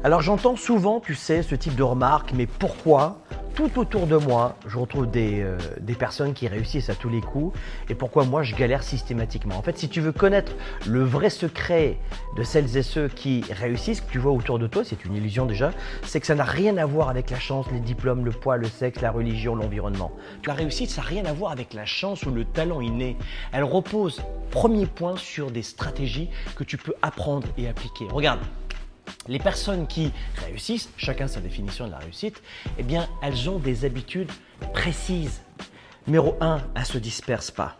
Alors j'entends souvent, tu sais, ce type de remarques, mais pourquoi tout autour de moi, je retrouve des personnes qui réussissent à tous les coups et pourquoi moi je galère systématiquement. En fait, si tu veux connaître le vrai secret de celles et ceux qui réussissent, que tu vois autour de toi, c'est une illusion déjà, c'est que ça n'a rien à voir avec la chance, les diplômes, le poids, le sexe, la religion, l'environnement. La réussite, ça n'a rien à voir avec la chance ou le talent inné. Elle repose, premier point, sur des stratégies que tu peux apprendre et appliquer. Regarde. Les personnes qui réussissent, chacun sa définition de la réussite, eh bien, elles ont des habitudes précises. Numéro 1, elles ne se dispersent pas.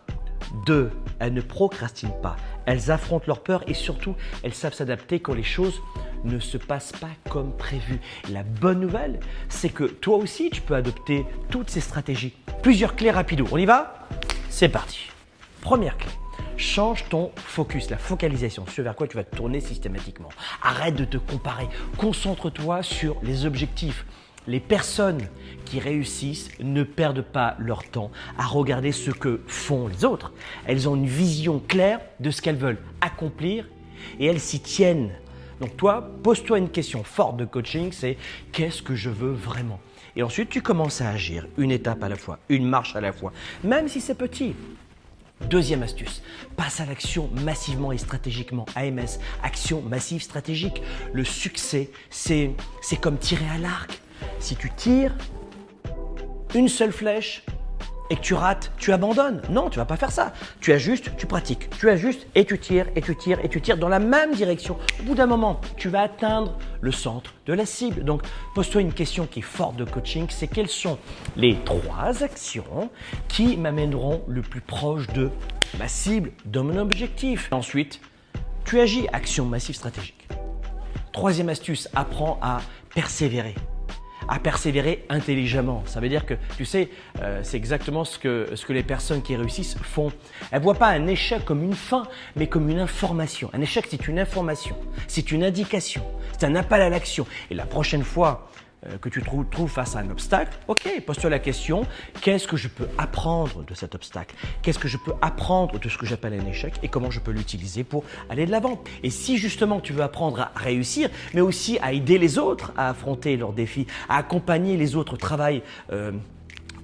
2, elles ne procrastinent pas. Elles affrontent leurs peurs et surtout, elles savent s'adapter quand les choses ne se passent pas comme prévu. La bonne nouvelle, c'est que toi aussi, tu peux adopter toutes ces stratégies. Plusieurs clés rapido. On y va? C'est parti. Première clé. Change ton focus, la focalisation, ce vers quoi tu vas te tourner systématiquement. Arrête de te comparer, concentre-toi sur les objectifs. Les personnes qui réussissent ne perdent pas leur temps à regarder ce que font les autres. Elles ont une vision claire de ce qu'elles veulent accomplir et elles s'y tiennent. Donc toi, pose-toi une question forte de coaching, c'est qu'est-ce que je veux vraiment? Et ensuite, tu commences à agir une étape à la fois, une marche à la fois, même si c'est petit. Deuxième astuce, passe à l'action massivement et stratégiquement. AMS, action massive stratégique. Le succès, c'est comme tirer à l'arc. Si tu tires une seule flèche et que tu rates, tu abandonnes. Non, tu ne vas pas faire ça. Tu ajustes, tu pratiques. Tu ajustes et tu tires et tu tires et tu tires dans la même direction. Au bout d'un moment, tu vas atteindre le centre de la cible. Donc, pose-toi une question qui est forte de coaching, c'est quelles sont les 3 actions qui m'amèneront le plus proche de ma cible, de mon objectif. Ensuite, tu agis, action massive stratégique. Troisième astuce, apprends à persévérer. À persévérer intelligemment. Ça veut dire que, tu sais, c'est exactement ce que les personnes qui réussissent font. Elles ne voient pas un échec comme une fin, mais comme une information. Un échec, c'est une information, c'est une indication, c'est un appel à l'action. Et la prochaine fois que tu te trouves face à un obstacle, ok, pose-toi la question, qu'est-ce que je peux apprendre de cet obstacle? Qu'est-ce que je peux apprendre de ce que j'appelle un échec et comment je peux l'utiliser pour aller de l'avant? Et si justement tu veux apprendre à réussir, mais aussi à aider les autres à affronter leurs défis, à accompagner les autres au travail,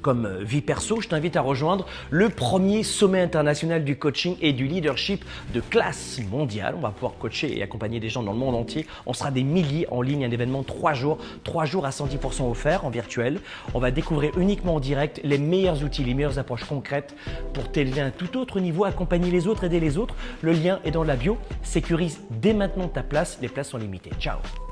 comme vie perso, je t'invite à rejoindre le premier sommet international du coaching et du leadership de classe mondiale. On va pouvoir coacher et accompagner des gens dans le monde entier. On sera des milliers en ligne, un événement 3 jours à 110% offert en virtuel. On va découvrir uniquement en direct les meilleurs outils, les meilleures approches concrètes pour t'élever à un tout autre niveau, accompagner les autres, aider les autres. Le lien est dans la bio. Sécurise dès maintenant ta place. Les places sont limitées. Ciao.